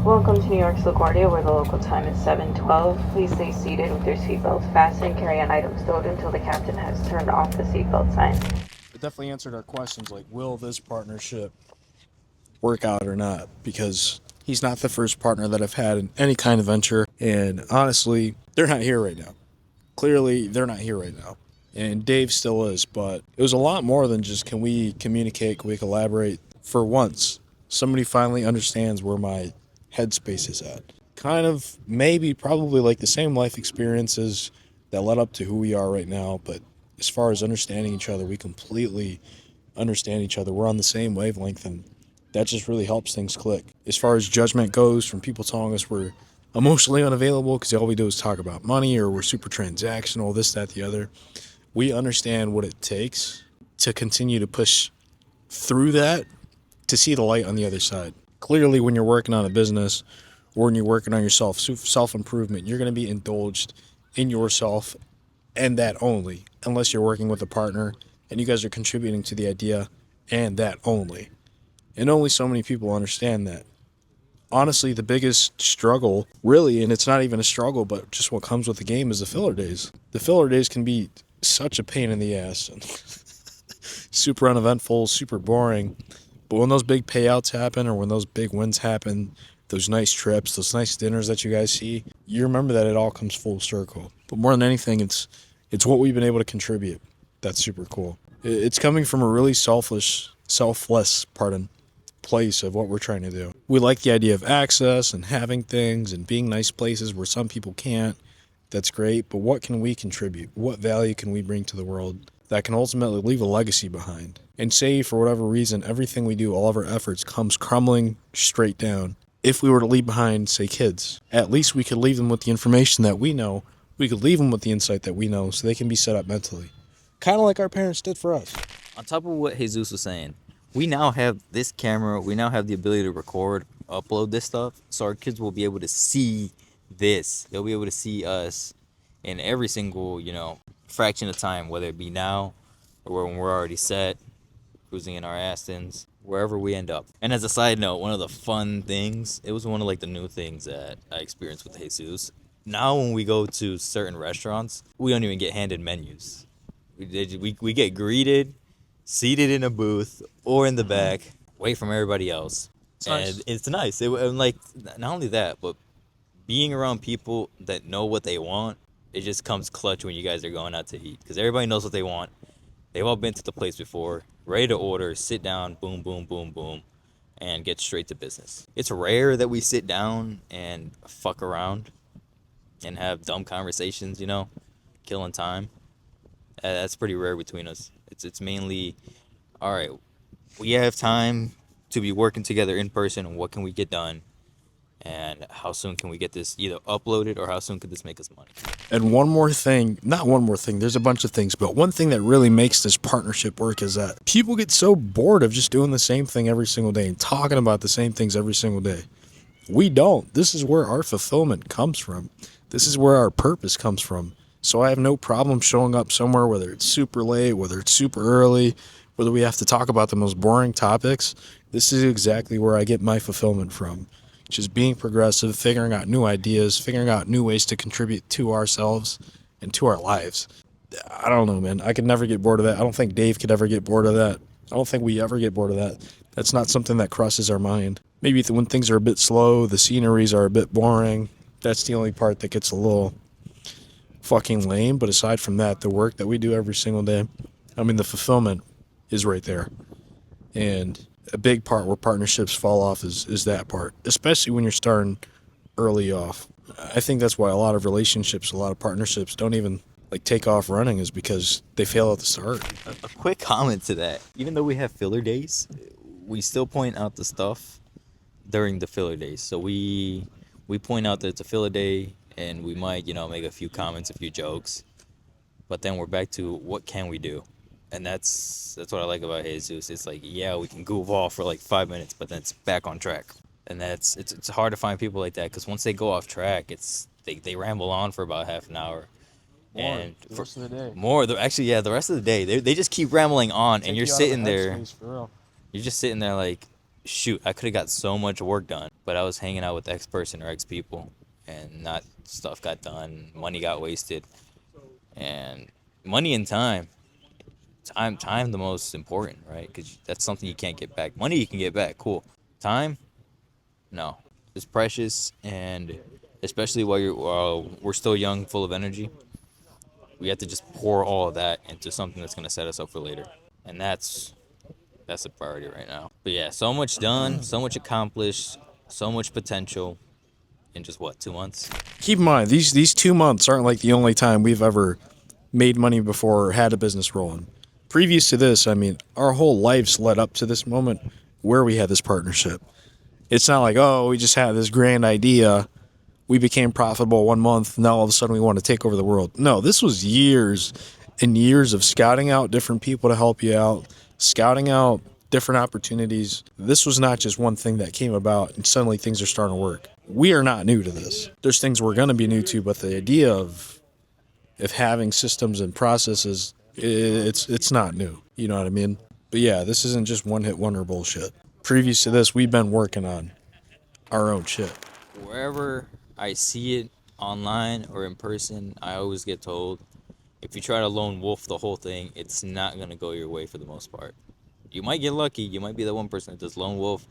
Welcome to New York's LaGuardia, where the local time is 7:12. Please stay seated with your seatbelts fastened. Carry on items stowed until the captain has turned off the seatbelt sign. It definitely answered our questions like, will this partnership work out or not? Because he's not the first partner that I've had in any kind of venture. And honestly, they're not here right now. Clearly, they're not here right now. And Dave still is, but it was a lot more than just can we communicate, can we collaborate? For once, somebody finally understands where my headspace is at. Kind of, maybe, probably like the same life experiences that led up to who we are right now, but as far as understanding each other, we completely understand each other. We're on the same wavelength, and that just really helps things click. As far as judgment goes, from people telling us we're emotionally unavailable because all we do is talk about money or we're super transactional, this, that, the other, we understand what it takes to continue to push through that to see the light on the other side. Clearly, when you're working on a business or when you're working on yourself, self-improvement, you're going to be indulged in yourself and that only, unless you're working with a partner and you guys are contributing to the idea and that only. And only so many people understand that. Honestly, the biggest struggle, really, and it's not even a struggle, but just what comes with the game, is the filler days. The filler days can be such a pain in the ass and super uneventful, super boring. But when those big payouts happen or when those big wins happen, those nice trips, those nice dinners that you guys see, you remember that it all comes full circle. But more than anything, it's what we've been able to contribute. That's super cool. It's coming from a really selfless, place of what we're trying to do. We like the idea of access and having things and being nice places where some people can't. That's great, but what can we contribute? What value can we bring to the world that can ultimately leave a legacy behind? And say, for whatever reason, everything we do, all of our efforts comes crumbling straight down. If we were to leave behind, say, kids, at least we could leave them with the information that we know. We could leave them with the insight that we know so they can be set up mentally. Kind of like our parents did for us. On top of what Jesus was saying, we now have this camera. We now have the ability to record, upload this stuff, so our kids will be able to see this. They'll be able to see us in every single, fraction of time, whether it be now or when we're already set, cruising in our Astons, wherever we end up. And as a side note, one of the fun things, it was one of the new things that I experienced with Jesus. Now when we go to certain restaurants, we don't even get handed menus. We get greeted, seated in a booth or in the back, away from everybody else. It's nice. And it's nice. Not only that, but being around people that know what they want, it just comes clutch when you guys are going out to eat. Because everybody knows what they want. They've all been to the place before, ready to order, sit down, boom, boom, boom, boom, and get straight to business. It's rare that we sit down and fuck around and have dumb conversations, killing time. That's pretty rare between us. It's mainly, all right, we have time to be working together in person, and what can we get done? And how soon can we get this either uploaded, or how soon could this make us money? And not one more thing, there's a bunch of things, but one thing that really makes this partnership work is that people get so bored of just doing the same thing every single day and talking about the same things every single day. We don't. This is where our fulfillment comes from. This is where our purpose comes from. So I have no problem showing up somewhere, whether it's super late, whether it's super early, whether we have to talk about the most boring topics. This is exactly where I get my fulfillment from. Just being progressive, figuring out new ideas, figuring out new ways to contribute to ourselves and to our lives. I don't know, man. I could never get bored of that. I don't think Dave could ever get bored of that. I don't think we ever get bored of that. That's not something that crosses our mind. Maybe when things are a bit slow, the sceneries are a bit boring. That's the only part that gets a little fucking lame. But aside from that, the work that we do every single day, the fulfillment is right there. And a big part where partnerships fall off is that part, especially when you're starting early off. I think that's why a lot of relationships, a lot of partnerships don't even take off running, is because they fail at the start. A quick comment to that. Even though we have filler days, we still point out the stuff during the filler days. So we point out that it's a filler day, and we might, make a few comments, a few jokes. But then we're back to what can we do? And that's what I like about Jesus. It's we can goof off for 5 minutes, but then it's back on track. And it's hard to find people like that, because once they go off track, they ramble on for about half an hour. The rest of the day. The rest of the day. They just keep rambling on, and you're sitting there. You're just sitting there shoot, I could have got so much work done, but I was hanging out with X person or X people, and not stuff got done, money got wasted, and money and time. Time the most important, right? Because that's something you can't get back. Money you can get back, cool. Time, no, it's precious, and especially while we're still young, full of energy, we have to just pour all of that into something that's gonna set us up for later, and that's a priority right now. But yeah, so much done, so much accomplished, so much potential in just what, 2 months? Keep in mind, these 2 months aren't like the only time we've ever made money before or had a business rolling. Previous to this, I mean, our whole lives led up to this moment where we had this partnership. It's not like, oh, we just had this grand idea, we became profitable 1 month, now all of a sudden we want to take over the world. No, this was years and years of scouting out different people to help you out, scouting out different opportunities. This was not just one thing that came about and suddenly things are starting to work. We are not new to this. There's things we're going to be new to, but the idea of having systems and processes, it's not new. You know what I mean? But yeah, this isn't just one hit wonder bullshit. Previous to this, we've been working on our own shit. Wherever I see it online or in person, I always get told, if you try to lone wolf the whole thing, it's not going to go your way for the most part. You might get lucky. You might be the one person that does lone wolf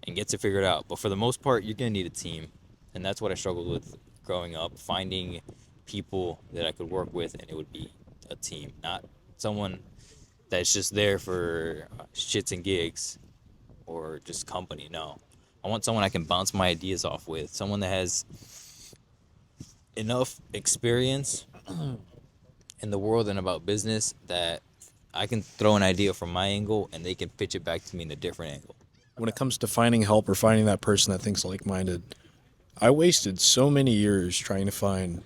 and gets it figured out. But for the most part, you're going to need a team. And that's what I struggled with growing up, finding people that I could work with, and it would be a team, not someone that's just there for shits and gigs or just company. No. I want someone I can bounce my ideas off with, someone that has enough experience in the world and about business that I can throw an idea from my angle and they can pitch it back to me in a different angle. When it comes to finding help or finding that person that thinks like-minded, I wasted so many years trying to find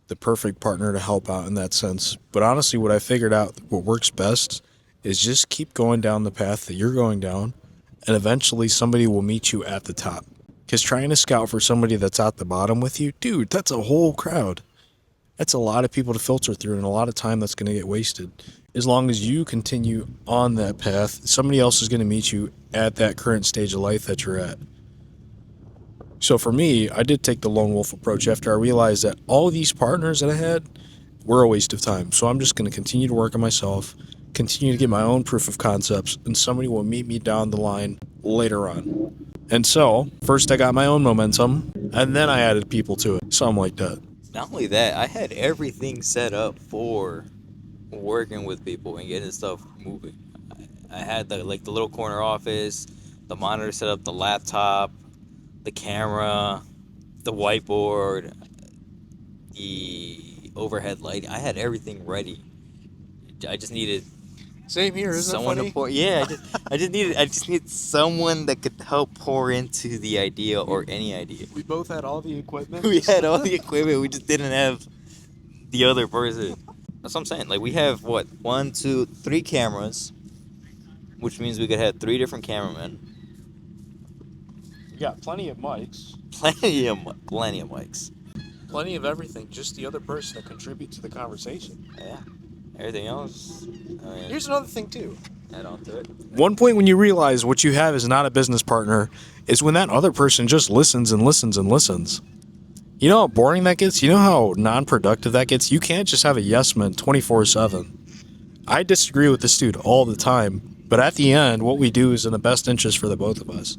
the perfect partner to help out in that sense. But honestly, what I figured out, what works best, is just keep going down the path that you're going down, and eventually somebody will meet you at the top. Because trying to scout for somebody that's at the bottom with you, dude, that's a whole crowd. That's a lot of people to filter through and a lot of time that's going to get wasted. As long as you continue on that path, somebody else is going to meet you at that current stage of life that you're at. So for me, I did take the lone wolf approach after I realized that all of these partners that I had were a waste of time. So I'm just going to continue to work on myself, continue to get my own proof of concepts, and somebody will meet me down the line later on. And so, first I got my own momentum, and then I added people to it. Something like that. Not only that, I had everything set up for working with people and getting stuff moving. I had the little corner office, the monitor set up, the laptop, the camera, the whiteboard, the overhead lighting. I had everything ready. I just needed Same here, isn't someone it funny? to pour. Yeah, I just needed someone that could help pour into the idea or any idea. We both had all the equipment. We had all the equipment. We just didn't have the other person. That's what I'm saying. Like, we have what, 1, 2, 3 cameras, which means we could have 3 different cameramen. We got plenty of mics. Plenty of mics. Plenty of everything. Just the other person to contribute to the conversation. Yeah. Everything else, I mean, Here's another thing, too. add on to it. One point when you realize what you have is not a business partner is when that other person just listens and listens and listens. You know how boring that gets? You know how non-productive that gets? You can't just have a yes man 24/7. I disagree with this dude all the time, but at the end, what we do is in the best interest for the both of us.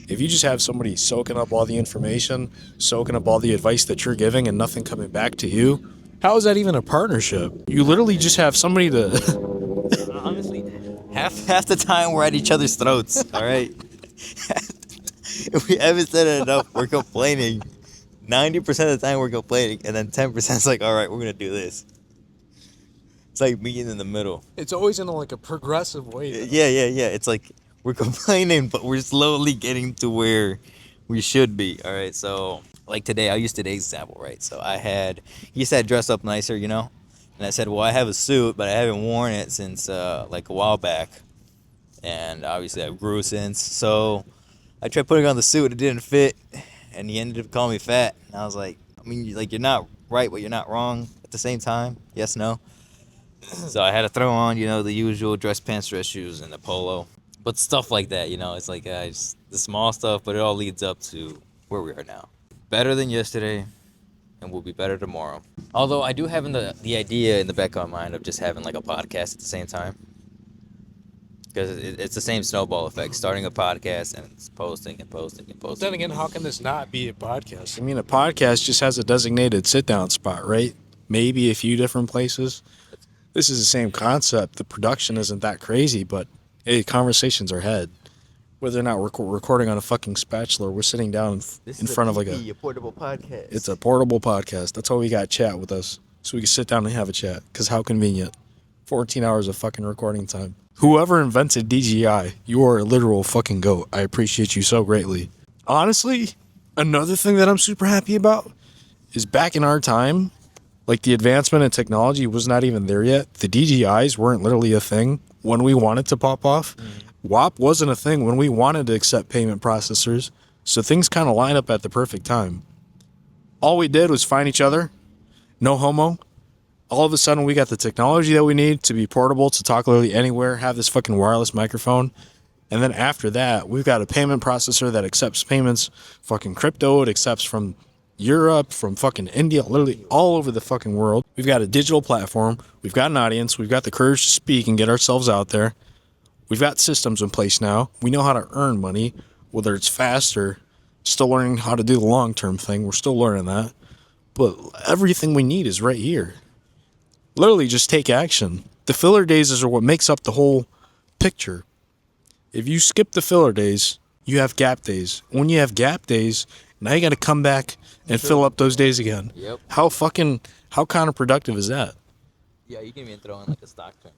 If you just have somebody soaking up all the information, soaking up all the advice that you're giving and nothing coming back to you, how is that even a partnership? You literally just have somebody to... Honestly, half the time we're at each other's throats, all right? If we haven't said it enough, we're complaining. 90% of the time we're complaining, and then 10% is like, all right, we're going to do this. It's like meeting in the middle. It's always in a progressive way. Yeah. It's like we're complaining, but we're slowly getting to where we should be, all right? So, like today, I'll use today's example, right? So he said dress up nicer, you know? And I said, well, I have a suit, but I haven't worn it since a while back. And obviously I grew since. So I tried putting on the suit, it didn't fit. And he ended up calling me fat. And I was like, I mean, you're not right, but you're not wrong at the same time. Yes, no. So I had to throw on, the usual dress pants, dress shoes, and the polo. But stuff like that, it's like just the small stuff, but it all leads up to where we are now. Better than yesterday, and we'll be better tomorrow. Although I do have the idea in the back of my mind of just having like a podcast at the same time. Because it's the same snowball effect. Starting a podcast and it's posting and posting and posting. Then again, how can this not be a podcast? I mean, a podcast just has a designated sit-down spot, right? Maybe a few different places. This is the same concept. The production isn't that crazy, but hey, conversations are had. Whether or not we're recording on a fucking spatula, we're sitting down in front of like a portable podcast. It's a portable podcast. That's why we got chat with us, so we can sit down and have a chat. Because how convenient. 14 hours of fucking recording time. Whoever invented DJI, you are a literal fucking goat. I appreciate you so greatly. Honestly, another thing that I'm super happy about is back in our time, like the advancement in technology was not even there yet. The DJIs weren't literally a thing when we wanted to pop off. WAP wasn't a thing when we wanted to accept payment processors. So things kind of line up at the perfect time. All we did was find each other. No homo. All of a sudden, we got the technology that we need to be portable, to talk literally anywhere, have this fucking wireless microphone. And then after that, we've got a payment processor that accepts payments, fucking crypto. It accepts from Europe, from fucking India, literally all over the fucking world. We've got a digital platform. We've got an audience. We've got the courage to speak and get ourselves out there. We've got systems in place now. We know how to earn money, whether it's fast or still learning how to do the long-term thing. We're still learning that. But everything we need is right here. Literally just take action. The filler days are what makes up the whole picture. If you skip the filler days, you have gap days. When you have gap days, now you got to come back and fill up those days again. Yep. How counterproductive is that? Yeah, you can even throw in like a stock term.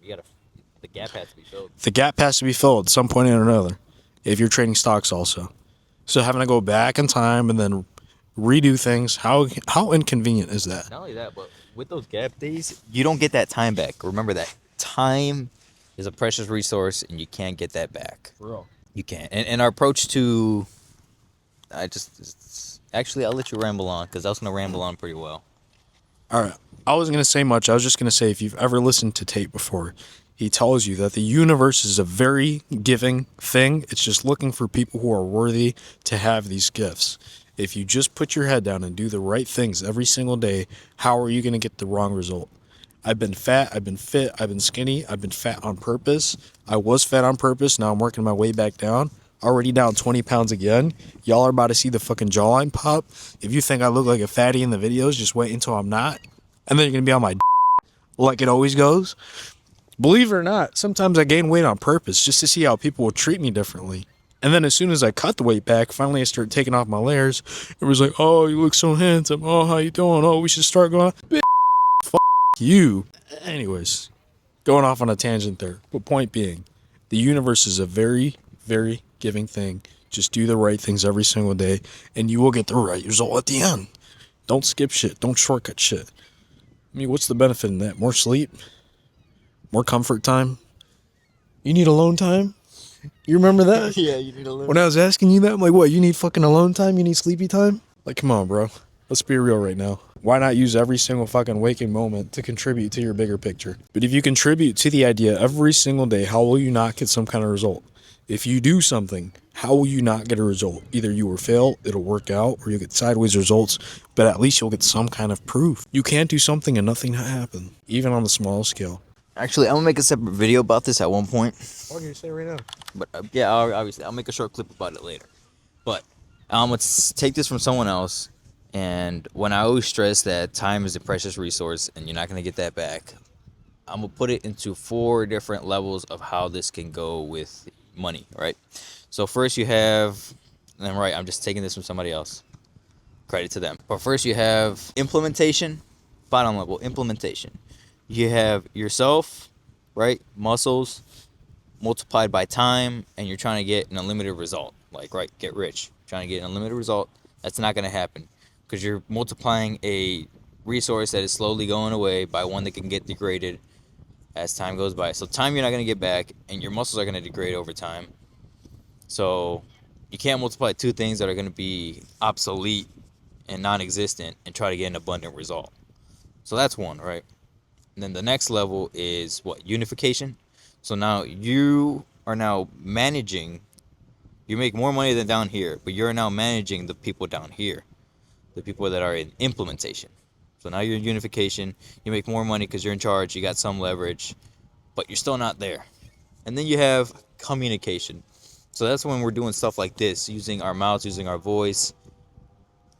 The gap has to be filled. The gap has to be filled at some point or another. If you're trading stocks also. So having to go back in time and then redo things, how inconvenient is that? Not only that, but with those gap days, you don't get that time back. Remember that time is a precious resource, and you can't get that back. For real. You can't. And our approach to, actually, I'll let you ramble on, because I was gonna ramble on pretty well. All right. I wasn't going to say much. I was just going to say, if you've ever listened to Tate before, he tells you that the universe is a very giving thing. It's just looking for people who are worthy to have these gifts. If you just put your head down and do the right things every single day, how are you going to get the wrong result? I've been fat, I've been fit, I've been skinny, I've been fat on purpose. I was fat on purpose. Now I'm working my way back down. Already down 20 pounds again. Y'all are about to see the fucking jawline pop. If you think I look like a fatty in the videos, just wait until I'm not. And then you're going to be on my like it always goes. Believe it or not, sometimes I gain weight on purpose just to see how people will treat me differently. And then as soon as I cut the weight back, finally I start taking off my layers. It was like, oh, you look so handsome. Oh, how you doing? Oh, we should start going. Bitch, fuck you. Anyways, going off on a tangent there. But point being, the universe is a very, very giving thing. Just do the right things every single day, and you will get the right result at the end. Don't skip shit. Don't shortcut shit. I mean, what's the benefit in that? More sleep? More comfort time? You need alone time? You remember that? Yeah, you need alone. When I was asking you that, I'm like, what, you need fucking alone time? You need sleepy time? Like, come on, bro. Let's be real right now. Why not use every single fucking waking moment to contribute to your bigger picture? But if you contribute to the idea every single day, how will you not get some kind of result? If you do something, how will you not get a result? Either you will fail, it'll work out, or you'll get sideways results, but at least you'll get some kind of proof. You can't do something and nothing not happen, even on the small scale. Actually, I'm gonna make a separate video about this at one point. What can you say right now? But yeah, obviously, I'll make a short clip about it later. But I'm gonna take this from someone else. And when I always stress that time is a precious resource and you're not gonna get that back, I'm gonna put it into 4 different levels of how this can go with money, right? So first you have, and I'm right, I'm just taking this from somebody else. Credit to them. But first you have implementation, bottom level implementation. You have yourself, right? Muscles multiplied by time, and you're trying to get an unlimited result. Like, right, get rich. Trying to get an unlimited result. That's not going to happen because you're multiplying a resource that is slowly going away by one that can get degraded as time goes by. So time you're not going to get back, and your muscles are going to degrade over time. So you can't multiply 2 things that are going to be obsolete and non-existent and try to get an abundant result. So that's one, right? And then the next level is what? Unification. So now you are now managing. You make more money than down here, but you're now managing the people down here, the people that are in implementation. So now you're in unification. You make more money because you're in charge. You got some leverage, but you're still not there. And then you have communication. So that's when we're doing stuff like this, using our mouths, using our voice,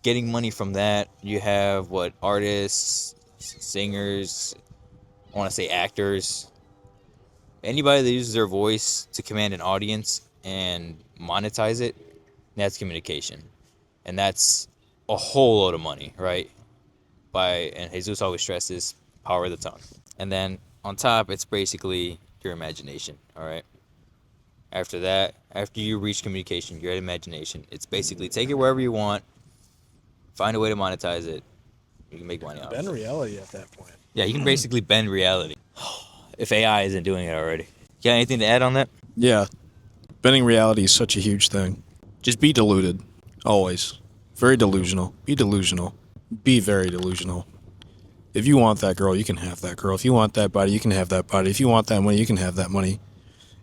getting money from that. You have what, artists, singers, I want to say actors, anybody that uses their voice to command an audience and monetize it, that's communication. And that's a whole load of money, right? And Jesus always stresses power of the tongue. And then on top, it's basically your imagination, all right? After that, after you reach communication, your imagination, it's basically take it wherever you want, find a way to monetize it, you can make money off Bend it. reality at that point. Yeah, you can basically bend reality. If AI isn't doing it already. You got anything to add on that? Yeah, bending reality is such a huge thing. Just be deluded, always. Very delusional. Be delusional. Be very delusional. If you want that girl, you can have that girl. If you want that body, you can have that body. If you want that money, you can have that money.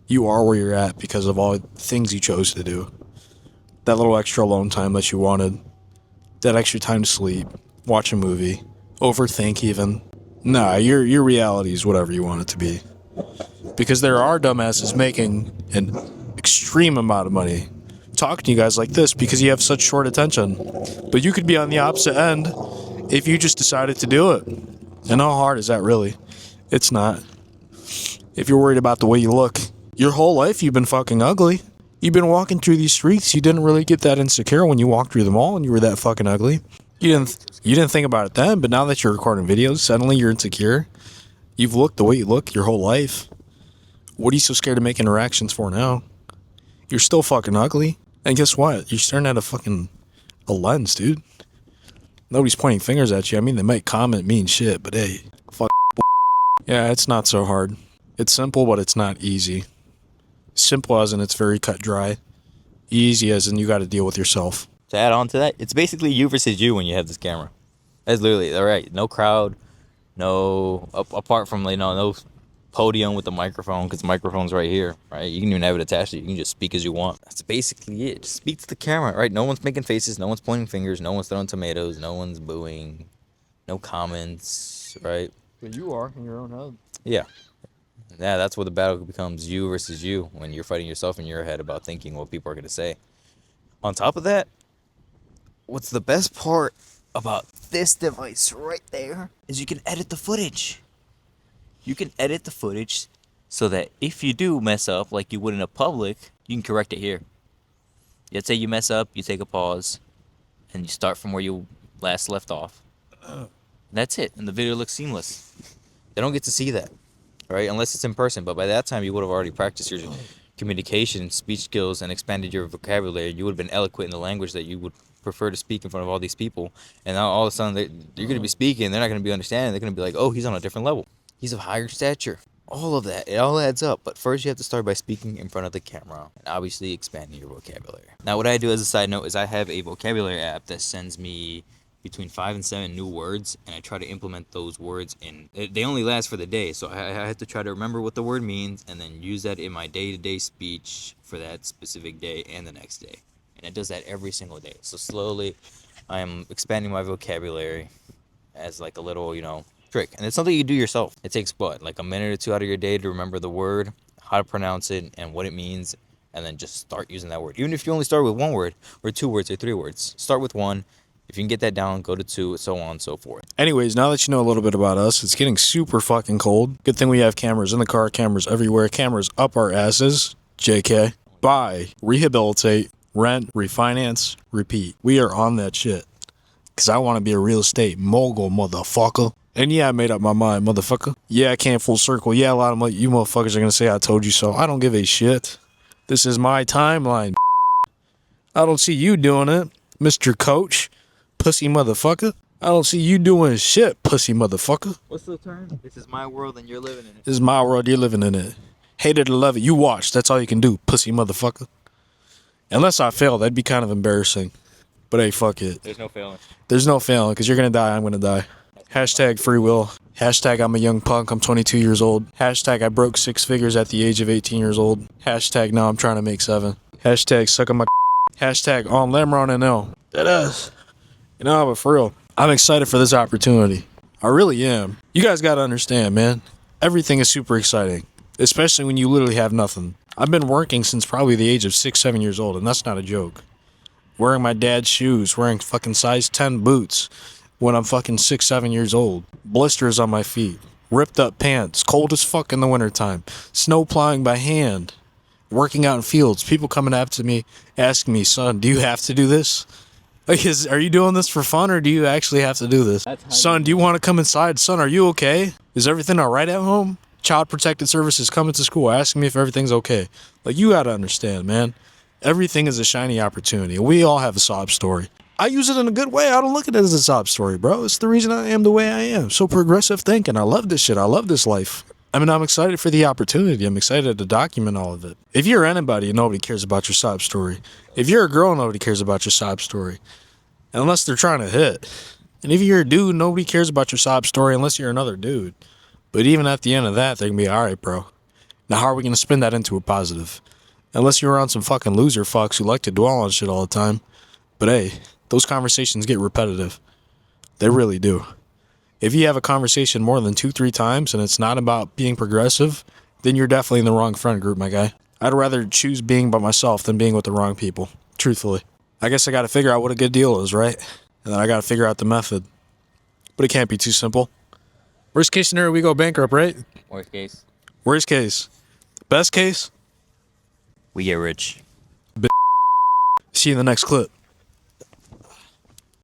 You are where you're at because of all the things you chose to do. That little extra alone time that you wanted. That extra time to sleep. Watch a movie. Overthink even. Nah, your reality is whatever you want it to be. Because there are dumbasses making an extreme amount of money talking to you guys like this because you have such short attention. But you could be on the opposite end if you just decided to do it. And how hard is that really? It's not. If you're worried about the way you look, your whole life you've been fucking ugly. You've been walking through these streets, you didn't really get that insecure when you walked through the mall and you were that fucking ugly. You didn't think about it then, but now that you're recording videos, suddenly you're insecure. You've looked the way you look your whole life. What are you so scared to make interactions for now? You're still fucking ugly. And guess what? You're staring at a lens, dude. Nobody's pointing fingers at you. I mean, they might comment mean shit, but hey, fuck. Yeah, it's not so hard. It's simple, but it's not easy. Simple as in it's very cut dry. Easy as in you got to deal with yourself. To add on to that, it's basically you versus you when you have this camera. That's literally, all right, no crowd, no, apart from, no podium with the microphone, because the microphone's right here, right? You can even have it attached to you. You can just speak as you want. That's basically it. Just speak to the camera, right? No one's making faces. No one's pointing fingers. No one's throwing tomatoes. No one's booing. No comments, right? But you are in your own head. Yeah. Yeah, that's where the battle becomes you versus you, when you're fighting yourself in your head about thinking what people are going to say. On top of that, what's the best part about this device right there is you can edit the footage. You can edit the footage so that if you do mess up like you would in a public, you can correct it here. Let's say you mess up, you take a pause, and you start from where you last left off. That's it, and the video looks seamless. They don't get to see that, right? Unless it's in person, but by that time you would have already practiced your communication, speech skills, and expanded your vocabulary. You would have been eloquent in the language that you would prefer to speak in front of all these people. And now all of a sudden you're going to be speaking, they're not going to be understanding. They're going to be like, oh, he's on a different level. He's of higher stature. All of that, it all adds up. But first you have to start by speaking in front of the camera and obviously expanding your vocabulary. Now what I do as a side note is I have a vocabulary app that sends me between 5 and 7 new words, and I try to implement those words in. They only last for the day, so I have to try to remember what the word means and then use that in my day-to-day speech for that specific day and the next day. And it does that every single day. So slowly I'm expanding my vocabulary as like a little, trick. And it's something you do yourself. It takes like a minute or two out of your day to remember the word, how to pronounce it, and what it means, and then just start using that word. Even if you only start with 1 word or 2 words or 3 words, start with 1. If you can get that down, go to 2, so on and so forth. Anyways, now that you know a little bit about us, it's getting super fucking cold. Good thing we have cameras in the car, cameras everywhere, cameras up our asses. JK. Buy, rehabilitate, rent, refinance, repeat. We are on that shit. Because I want to be a real estate mogul, motherfucker. And yeah, I made up my mind, motherfucker. Yeah, I came full circle. Yeah, a lot of you motherfuckers are going to say I told you so. I don't give a shit. This is my timeline. I don't see you doing it, Mr. Coach. Pussy motherfucker. I don't see you doing shit, pussy motherfucker. What's the term? This is my world and you're living in it. This is my world, you're living in it. Hate it or love it, you watch. That's all you can do, pussy motherfucker. Unless I fail, that'd be kind of embarrassing. But hey, fuck it. There's no failing. There's no failing, because you're going to die, I'm going to die. Hashtag free will. Hashtag I'm a young punk, I'm 22 years old. Hashtag I broke 6 figures at the age of 18 years old. Hashtag now I'm trying to make 7. Hashtag suck on my Hashtag on Lemron and L. That is. You know, but for real, I'm excited for this opportunity. I really am. You guys gotta understand, man. Everything is super exciting, especially when you literally have nothing. I've been working since probably the age of 6, 7 years old, and that's not a joke. Wearing my dad's shoes, wearing fucking size 10 boots when I'm fucking 6, 7 years old. Blisters on my feet, ripped up pants, cold as fuck in the wintertime, snow plowing by hand, working out in fields, people coming up to me asking me, son, do you have to do this? Like, are you doing this for fun or do you actually have to do this? Son, do you want to come inside? Son, are you okay? Is everything all right at home? Child Protective Services coming to school asking me if everything's okay. Like, you gotta understand, man. Everything is a shiny opportunity. We all have a sob story. I use it in a good way. I don't look at it as a sob story, bro. It's the reason I am the way I am. So progressive thinking. I love this shit. I love this life. I mean, I'm excited for the opportunity. I'm excited to document all of it. If you're anybody, nobody cares about your sob story. If you're a girl, nobody cares about your sob story. Unless they're trying to hit. And if you're a dude, nobody cares about your sob story unless you're another dude. But even at the end of that, they can be, all right, bro. Now, how are we going to spin that into a positive? Unless you're around some fucking loser fucks who like to dwell on shit all the time. But hey, those conversations get repetitive. They really do. If you have a conversation more than 2-3 times and it's not about being progressive, then you're definitely in the wrong friend group, my guy. I'd rather choose being by myself than being with the wrong people, truthfully. I guess I got to figure out what a good deal is, right? And then I got to figure out the method. But it can't be too simple. Worst case scenario, we go bankrupt, right? Worst case, Worst case. Best case? we get rich. See you in the next clip.